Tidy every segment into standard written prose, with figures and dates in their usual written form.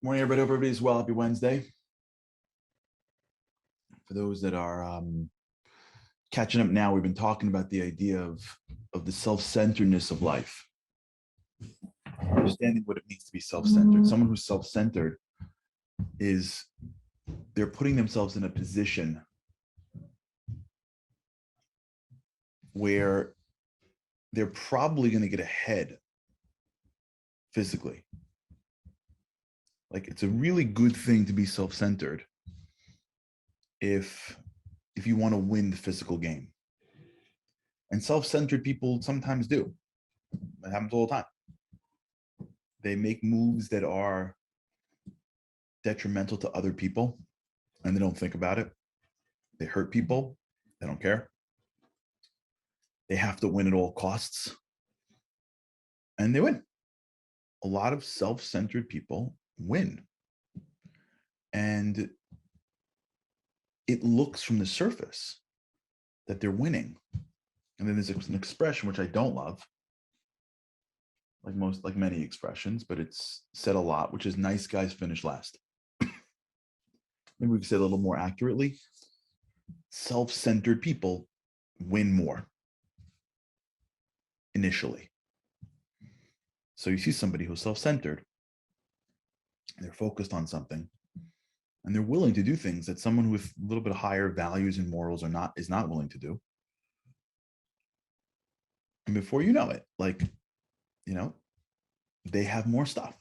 Morning, everybody. Hope everybody's well. Happy Wednesday. For those that are catching up now, we've been talking about the idea of the self-centeredness of life, understanding what it means to be self-centered. Someone who's self-centered is they're putting themselves in a position where they're probably going to get ahead physically. Like, it's a really good thing to be self-centered if you want to win the physical game. And self-centered people sometimes do. It happens all the time. They make moves that are detrimental to other people and they don't think about it. They hurt people. They don't care. They have to win at all costs. And they win. A lot of self-centered people win. And it looks from the surface that they're winning. And then there's an expression which I don't love, like many expressions, but it's said a lot, which is nice guys finish last. Maybe we could say it a little more accurately. Self-centered people win more initially. So you see somebody who's self-centered, they're focused on something, and they're willing to do things that someone with a little bit higher values and morals is not willing to do. And before you know it, they have more stuff.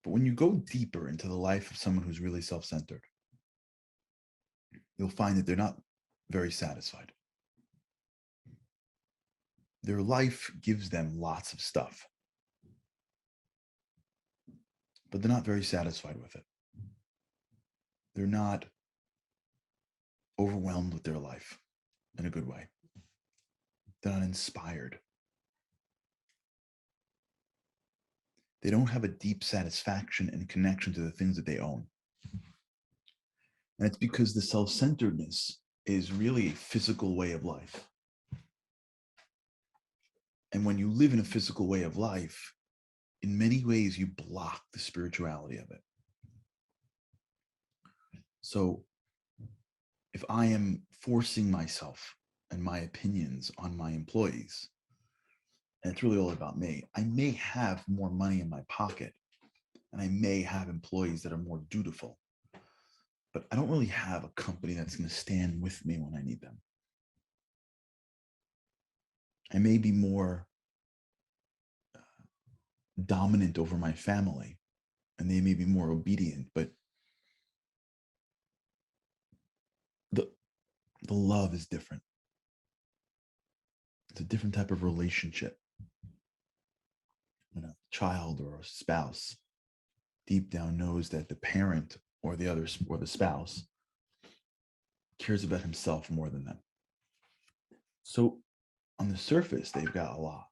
But when you go deeper into the life of someone who's really self-centered, you'll find that they're not very satisfied. Their life gives them lots of stuff, but they're not very satisfied with it. They're not overwhelmed with their life in a good way. They're not inspired. They don't have a deep satisfaction and connection to the things that they own. And it's because the self-centeredness is really a physical way of life. And when you live in a physical way of life, in many ways, you block the spirituality of it. So if I am forcing myself and my opinions on my employees, and it's really all about me, I may have more money in my pocket and I may have employees that are more dutiful, but I don't really have a company that's going to stand with me when I need them. I may be more dominant over my family and they may be more obedient, but the love is different. It's a different type of relationship. When a child or a spouse deep down knows that the parent or the spouse cares about himself more than them. So on the surface, they've got a lot,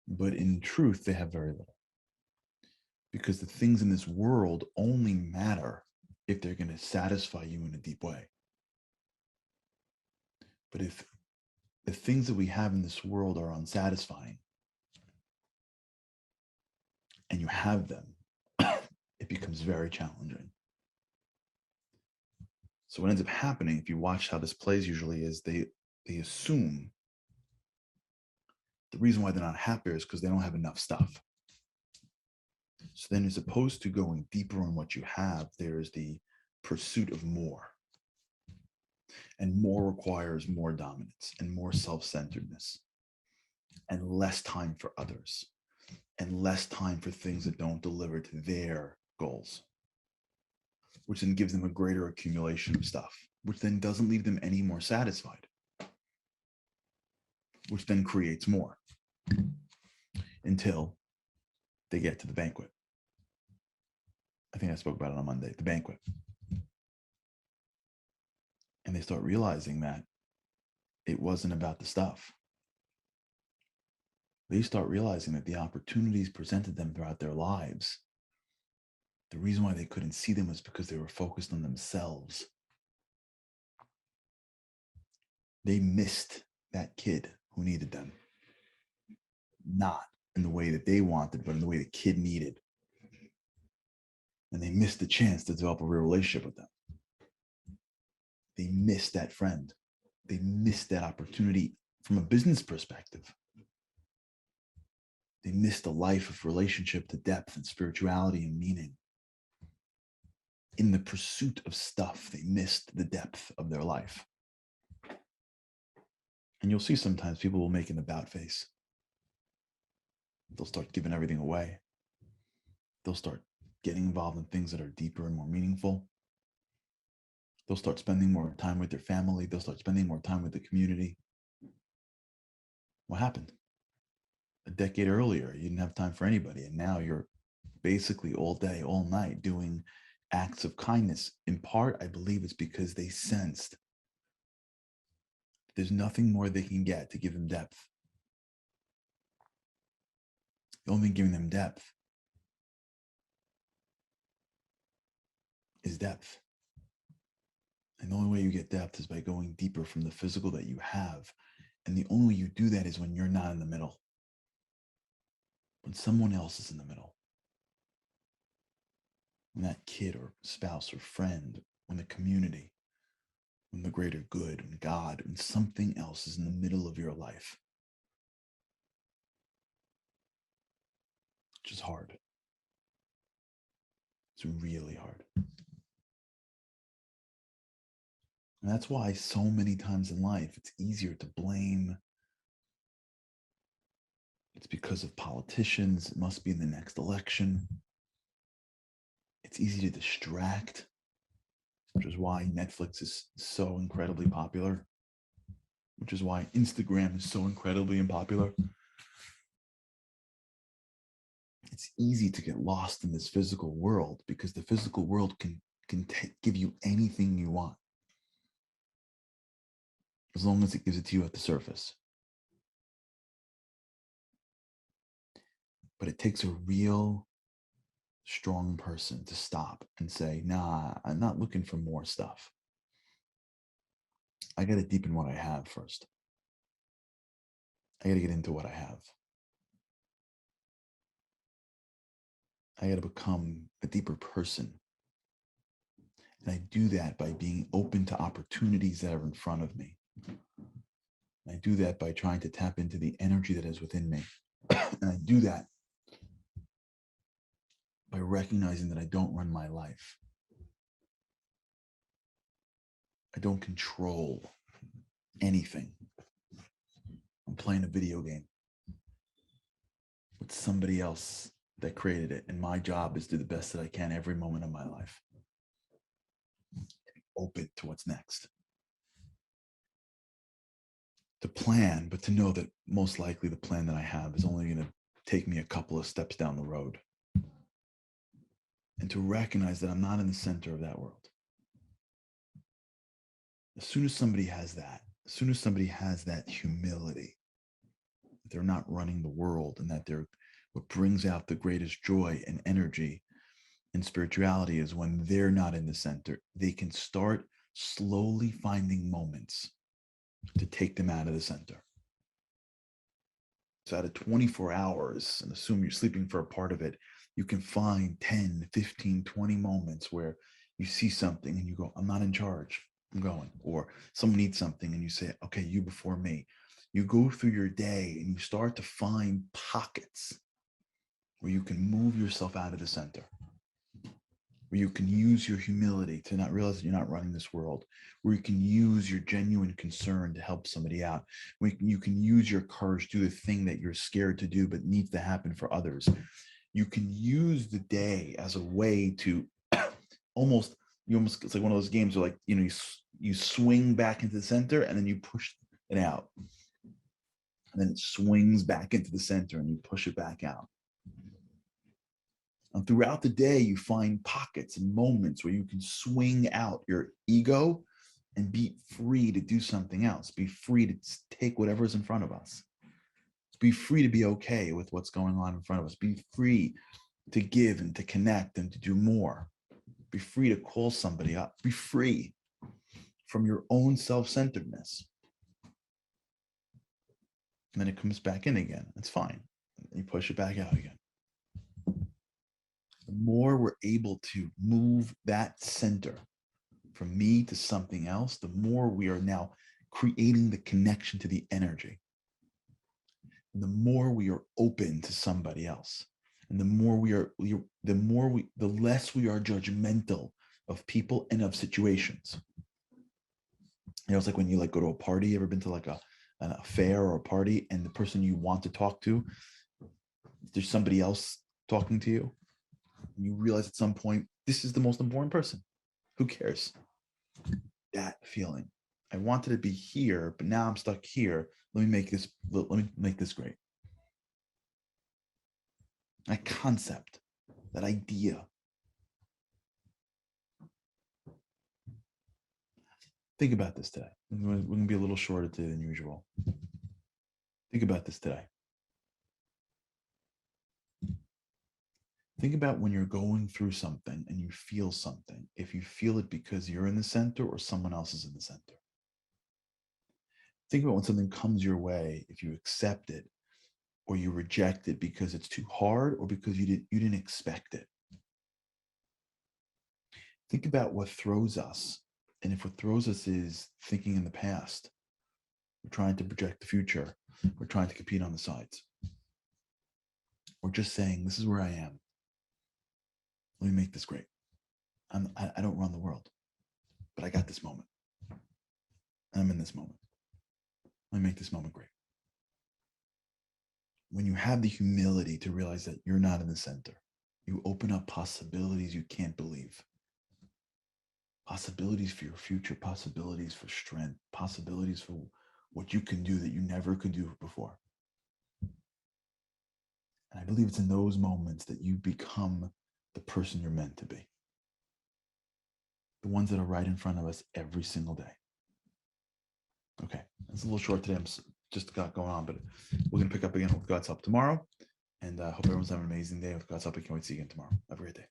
but in truth, they have very little, because the things in this world only matter if they're going to satisfy you in a deep way. But if the things that we have in this world are unsatisfying and you have them, it becomes very challenging. So what ends up happening, if you watch how this plays usually, is they assume the reason why they're not happier is because they don't have enough stuff. So then, as opposed to going deeper on what you have, there's the pursuit of more. And more requires more dominance and more self-centeredness and less time for others and less time for things that don't deliver to their goals, which then gives them a greater accumulation of stuff, which then doesn't leave them any more satisfied, which then creates more until they get to the banquet. I think I spoke about it on Monday, the banquet. And they start realizing that it wasn't about the stuff. They start realizing that the opportunities presented them throughout their lives, the reason why they couldn't see them was because they were focused on themselves. They missed that kid who needed them, not in the way that they wanted, but in the way the kid needed. And they missed the chance to develop a real relationship with them. They missed that friend. They missed that opportunity from a business perspective. They missed a life of relationship to depth and spirituality and meaning. In the pursuit of stuff, they missed the depth of their life. And you'll see sometimes people will make an about face. They'll start giving everything away. They'll start getting involved in things that are deeper and more meaningful. They'll start spending more time with their family. They'll start spending more time with the community. What happened? A decade earlier, you didn't have time for anybody. And now you're basically all day, all night doing acts of kindness. In part, I believe it's because they sensed there's nothing more they can get to give them depth. The only thing giving them depth is depth. And the only way you get depth is by going deeper from the physical that you have. And the only way you do that is when you're not in the middle. When someone else is in the middle. When that kid or spouse or friend, when the community, when the greater good, when God, when something else is in the middle of your life. Which is hard. It's really hard. And that's why so many times in life, it's easier to blame. It's because of politicians. It must be in the next election. It's easy to distract, which is why Netflix is so incredibly popular, which is why Instagram is so incredibly unpopular. It's easy to get lost in this physical world because the physical world can give you anything you want, as long as it gives it to you at the surface. But it takes a real strong person to stop and say, nah, I'm not looking for more stuff. I got to deepen what I have first. I got to get into what I have. I got to become a deeper person. And I do that by being open to opportunities that are in front of me. And I do that by trying to tap into the energy that is within me. And I do that by recognizing that I don't run my life. I don't control anything. I'm playing a video game with somebody else that created it. And my job is to do the best that I can every moment of my life. Open to what's next. To plan, but to know that most likely the plan that I have is only going to take me a couple of steps down the road. And to recognize that I'm not in the center of that world. As soon as somebody has that, as soon as somebody has that humility, they're not running the world, and that they're what brings out the greatest joy and energy in spirituality is when they're not in the center. They can start slowly finding moments to take them out of the center. So out of 24 hours, and assume you're sleeping for a part of it, you can find 10, 15, 20 moments where you see something and you go, I'm not in charge, I'm going. Or someone needs something and you say, okay, you before me. You go through your day and you start to find pockets where you can move yourself out of the center, where you can use your humility to not realize that you're not running this world, where you can use your genuine concern to help somebody out, where you can use your courage to do the thing that you're scared to do but needs to happen for others. You can use the day as a way to almost, it's like one of those games where, like, you swing back into the center and then you push it out. And then it swings back into the center and you push it back out. And throughout the day, you find pockets and moments where you can swing out your ego and be free to do something else. Be free to take whatever's in front of us. Be free to be okay with what's going on in front of us. Be free to give and to connect and to do more. Be free to call somebody up. Be free from your own self-centeredness. And then it comes back in again. It's fine. you push it back out again. The more we're able to move that center from me to something else, the more we are now creating the connection to the energy. And the more we are open to somebody else. And the less we are judgmental of people and of situations. You know, it's like when you like go to a party. You ever been to like an affair or a party, and the person you want to talk to, there's somebody else talking to you, and you realize at some point, this is the most important person. Who cares? That feeling. I wanted to be here, but now I'm stuck here. Let me make this great. That concept, that idea. Think about this today. We're going to be a little shorter today than usual. Think about this today. Think about when you're going through something and you feel something. If you feel it because you're in the center or someone else is in the center. Think about when something comes your way, if you accept it or you reject it because it's too hard or because you didn't expect it. Think about what throws us. And if what throws us is thinking in the past, we're trying to project the future, we're trying to compete on the sides. We're just saying, this is where I am. Let me make this great. I don't run the world, but I got this moment. I'm in this moment. Let me make this moment great. When you have the humility to realize that you're not in the center, you open up possibilities you can't believe. Possibilities for your future, possibilities for strength, possibilities for what you can do that you never could do before. And I believe it's in those moments that you become the person you're meant to be. The ones that are right in front of us every single day. Okay, it's a little short today. I'm just got going on, but we're going to pick up again with God's help tomorrow. And I hope everyone's having an amazing day with God's help. I can't wait to see you again tomorrow. Have a great day.